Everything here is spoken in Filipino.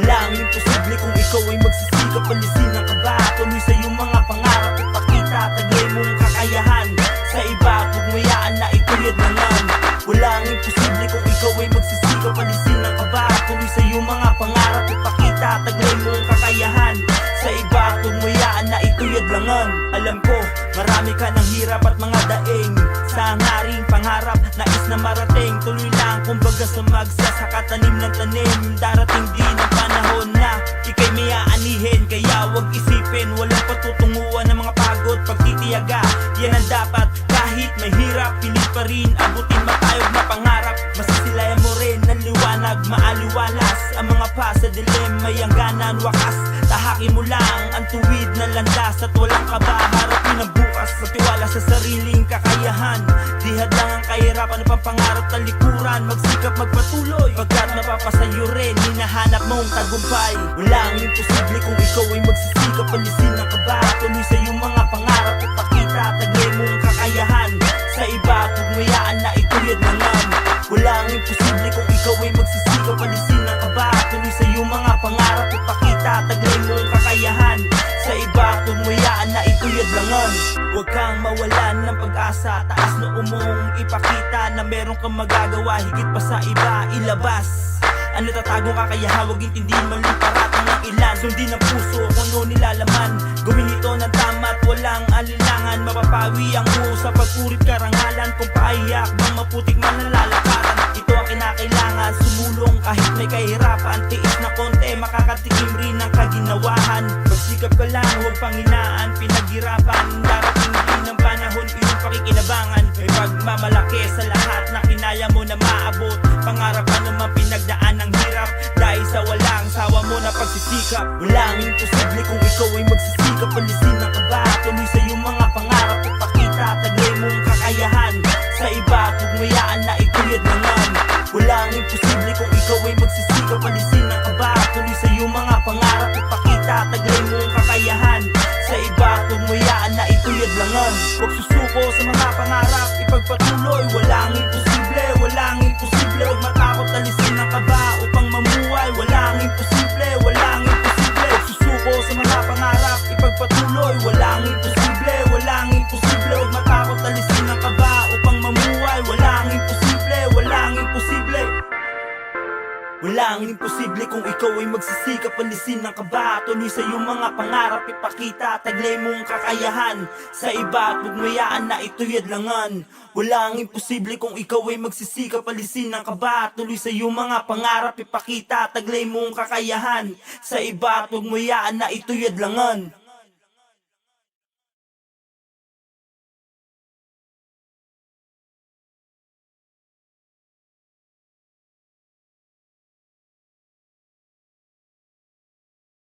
Walang imposible kung ikaw ay magsisikap, alisin ang kaba, tuloy sa iyong mga pangarap, ipakita, taglay mong kakayahan. Sa iba, tugmayaan na ituyod naman. Walang imposible kung ikaw ay magsisikap, alisin ang kaba, tuloy sa iyong mga pangarap, ipakita, taglay mong kakayahan. Sa iba, tugmayaan na ituyod langan. Alam ko, marami ka ng hirap at mga daing sa hangaring pangarap, nais na marating. Tuloy lang, kumbaga sa magsasakatanim ng tanim. Darating din ang panahon na ika'y may aanihin, kaya wag isipin, walang patutunguhan ng mga pagod. Pagtitiyaga, yan ang dapat. Kahit may hirap, pilit pa rin abutin matayog na pangarap. Masisilayan mo rin ng liwanag, maaliwalas ang mga pa sa dilim, may hangganan, wakas. Tahakin mo lang ang tuwid na landas at walang kaba, harapin ang bukas. Magtiwala sa sariling kakayahan, dihad lang ang kahirapan ng pangarap, talikuran. Magsikap, magpatuloy, pagkat mapapasayo rin hinahanap mong tagumpay. Walang imposible kung ikaw ay magsisikap, alisin ang kaba, tuloy sa iyong mga pangarap, ipakita, taglay mong kakayahan. Sa iba, tugmayaan na ituyod naman. Walang imposible kung ikaw ay magsisikap, alisin ang kaba, tuloy sa iyong mga pangarap, ipakita, taglay mong kakayahan. Sa iba, tugmayaan na ituyod langan. Huwag kang mawalan ng pag-asa, taas na mong ipakita na meron kang magagawa, higit pa sa iba, ilabas ang natatagong kakayahan. Huwag intindihin maling paratang ng ilan, sundin ang puso kung ano nilalaman. Gawin ito ng tama at walang alinlangan, mapapawi ang buo sa pagpurit karangalan. Kung paiyak bang maputik man ang lalakaran, ito ang kinakailangan, sumulong kahit may kahirapan. Tiis na konti, makakatikim rin ng kaginawahan. Magsikap ka lang, huwag panginaan, pinaghirapan. Darating din ang panahon, iyong pakikinabangan. May pagmamalaki sa lahat na kinaya mo na maabot. Pangarap ka naman pinagdaan ng hirap, dahil sa walang sawa mo na pagsisikap. Walang imposible kung ikaw ay magsisikap, alisin ang kaba, tuloy sa iyong mga pangarap, ipakita, taglay mong kakayahan. Sa iba, tugmayaan na ituyod naman. Walang imposible kung ikaw ay magsisikap, alisin ang kaba, tuloy sa iyong mga pangarap, ipakita, taglay mong kakayahan. Sa iba, tugmayaan na ituyod langan. Huwag susuko sa mga pangarap, ipagpatuloy. Walang imposible, walang imposible. Huwag matakot, alisin ang kaba upang mamuhay. Walang imposible, walang imposible. Huwag susuko sa mga pangarap, ipagpatuloy. Walang imposible, walang imposible. Huwag matakot, alisin ang kaba upang mamuhay. Walang imposible, walang imposible. Walang imposible kung ikaw ay magsisikap, alisin ang kaba, tuloy sa iyong mga pangarap, ipakita, taglay mong kakayahan. Sa iba, tugmayaan na ituyod langan. Walang imposible kung ikaw ay magsisikap, alisin ang kaba, tuloy sa iyong mga pangarap, ipakita, taglay mong kakayahan. Sa iba, tugmayaan na ituyod langan.